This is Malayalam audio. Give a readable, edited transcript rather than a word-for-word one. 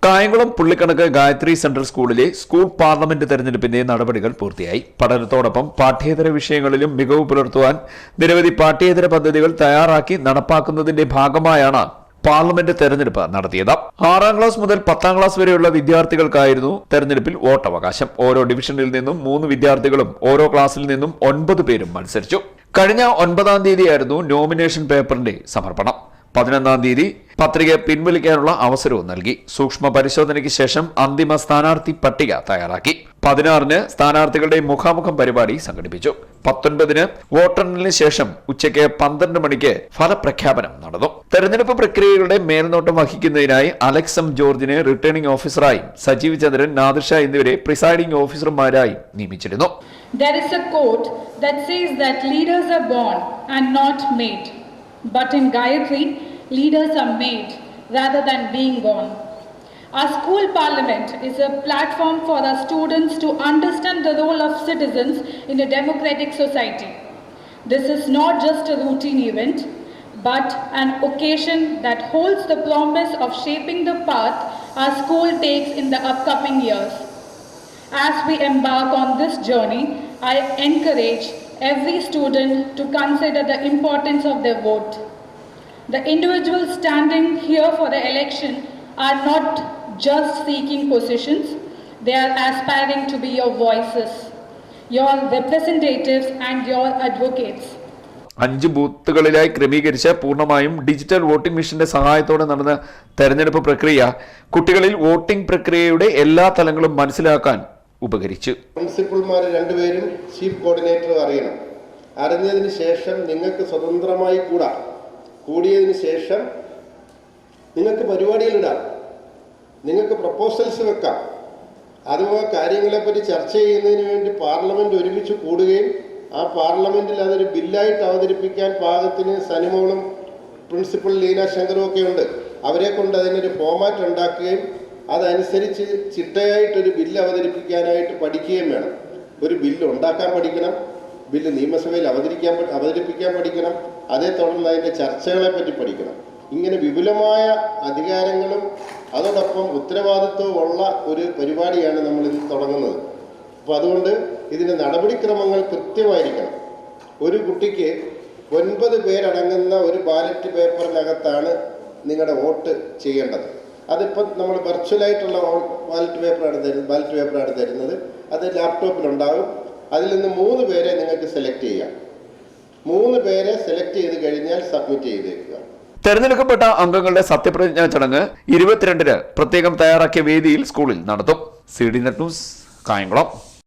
കായംകുളം പുള്ളിക്കണക്ക് ഗായത്രി സെൻട്രൽ സ്കൂളിലെ സ്കൂൾ പാർലമെന്റ് തെരഞ്ഞെടുപ്പിന്റെ നടപടികൾ പൂർത്തിയായി. പഠനത്തോടൊപ്പം പാഠ്യേതര വിഷയങ്ങളിലും മികവ് പുലർത്തുവാൻ നിരവധി പാഠ്യേതര പദ്ധതികൾ തയ്യാറാക്കി നടപ്പാക്കുന്നതിന്റെ ഭാഗമായാണ് പാർലമെന്റ് തെരഞ്ഞെടുപ്പ് നടത്തിയത്. 6ാം ക്ലാസ് മുതൽ 10ാം ക്ലാസ് വരെയുള്ള വിദ്യാർത്ഥികൾക്കായിരുന്നു തെരഞ്ഞെടുപ്പിൽ വോട്ടവകാശം. ഓരോ ഡിവിഷനിൽ നിന്നും 3 വിദ്യാർത്ഥികളും ഓരോ ക്ലാസ്സിൽ നിന്നും 9 പേരും മത്സരിച്ചു. കഴിഞ്ഞ 9ാം തീയതിയായിരുന്നു നോമിനേഷൻ പേപ്പറിന്റെ സമർപ്പണം. 11ാം തീയതി പത്രിക പിൻവലിക്കാനുള്ള അവസരവും നൽകി. സൂക്ഷ്മ പരിശോധനയ്ക്ക് ശേഷം അന്തിമ സ്ഥാനാർത്ഥി പട്ടിക തയ്യാറാക്കി. 16-ന് സ്ഥാനാർത്ഥികളുടെ മുഖാമുഖം പരിപാടി സംഘടിപ്പിച്ചു. 19-ന് വോട്ടെണ്ണലിന് ശേഷം ഉച്ചയ്ക്ക് 12 മണിക്ക് ഫലപ്രഖ്യാപനം നടന്നു. തെരഞ്ഞെടുപ്പ് പ്രക്രിയകളുടെ മേൽനോട്ടം വഹിക്കുന്നതിനായി അലക്സ് എം ജോർജിനെ റിട്ടേണിംഗ് ഓഫീസറായും സജീവ് ചന്ദ്രൻ, നാദിർ ഷാ എന്നിവരെ presiding ഓഫീസർമാരായും നിയമിച്ചിരുന്നു. There is a quote that says that leaders are born and not made. But in Gayatri, leaders are made rather than being born. Our school parliament is a platform for our students to understand the role of citizens in a democratic society. This is not just a routine event, but an occasion that holds the promise of shaping the path our school takes in the upcoming years. As we embark on this journey, I encourage every student to consider the importance of their vote. The individuals standing here for the election are not just seeking positions, they are aspiring to be your voices, your representatives and your advocates. 5 ബൂത്തുകളിലായി ക്രമീകരിച്ച പൂർണ്ണമായും ഡിജിറ്റൽ വോട്ടിംഗ് മെഷീന്റെ സഹായത്തോടെ നടന്ന തെരഞ്ഞെടുപ്പ് പ്രക്രിയ കുട്ടികളിൽ വോട്ടിംഗ് പ്രക്രിയയുടെ എല്ലാ തലങ്ങളും മനസ്സിലാക്കാൻ ഉപകരിച്ചു. പ്രിൻസിപ്പൽമാർ രണ്ടുപേരും ചീഫ് കോർഡിനേറ്റർ അറിയണം. അറിഞ്ഞതിന് ശേഷം നിങ്ങൾക്ക് സ്വതന്ത്രമായി കൂടിയതിന് ശേഷം നിങ്ങൾക്ക് പരിപാടികളിടാം, നിങ്ങൾക്ക് പ്രപ്പോസൽസ് വെക്കാം. അതുപോലെ കാര്യങ്ങളെപ്പറ്റി ചർച്ച ചെയ്യുന്നതിന് വേണ്ടി പാർലമെന്റ് ഒരുമിച്ച് കൂടുകയും ആ പാർലമെന്റിൽ അതൊരു ബില്ലായിട്ട് അവതരിപ്പിക്കാൻ പാകത്തിന് സനിമോളും പ്രിൻസിപ്പൽ ലീന ശങ്കറും ഒക്കെ ഉണ്ട്. അവരെ കൊണ്ട് അതിനൊരു ഫോമാറ്റ് ഉണ്ടാക്കുകയും അതനുസരിച്ച് ചിട്ടയായിട്ടൊരു ബില്ല് അവതരിപ്പിക്കാനായിട്ട് പഠിക്കുകയും വേണം. ഒരു ബില്ല് ഉണ്ടാക്കാൻ പഠിക്കണം, ബില്ല് നിയമസഭയിൽ അവതരിപ്പിക്കാൻ പഠിക്കണം, അതേ തുടർന്ന് അതിൻ്റെ ചർച്ചകളെ പറ്റി പഠിക്കണം. ഇങ്ങനെ വിപുലമായ അധികാരങ്ങളും അതോടൊപ്പം ഉത്തരവാദിത്വവും ഉള്ള ഒരു പരിപാടിയാണ് നമ്മൾ ഇത് തുടങ്ങുന്നത്. അപ്പോൾ അതുകൊണ്ട് ഇതിൻ്റെ നടപടിക്രമങ്ങൾ കൃത്യമായിരിക്കണം. ഒരു കുട്ടിക്ക് 9 പേരടങ്ങുന്ന ഒരു ബാലറ്റ് പേപ്പറിനകത്താണ് നിങ്ങളുടെ വോട്ട് ചെയ്യേണ്ടത്. അതിപ്പോൾ നമ്മൾ വെർച്വലായിട്ടുള്ള ബാലറ്റ് പേപ്പറാണ് തരുന്നത്. അത് ലാപ്ടോപ്പിലുണ്ടാകും. അതിൽ നിന്ന് 3 പേരെ നിങ്ങൾക്ക് സെലക്ട് ചെയ്യാം. 3 പേരെ സെലക്ട് ചെയ്ത് കഴിഞ്ഞാൽ സബ്മിറ്റ് ചെയ്തേക്കുക. തെരഞ്ഞെടുക്കപ്പെട്ട അംഗങ്ങളുടെ സത്യപ്രതിജ്ഞാ ചടങ്ങ് 22-ന് പ്രത്യേകം തയ്യാറാക്കിയ വേദിയിൽ സ്കൂളിൽ നടത്തും. CDNet news, Kayamkulam.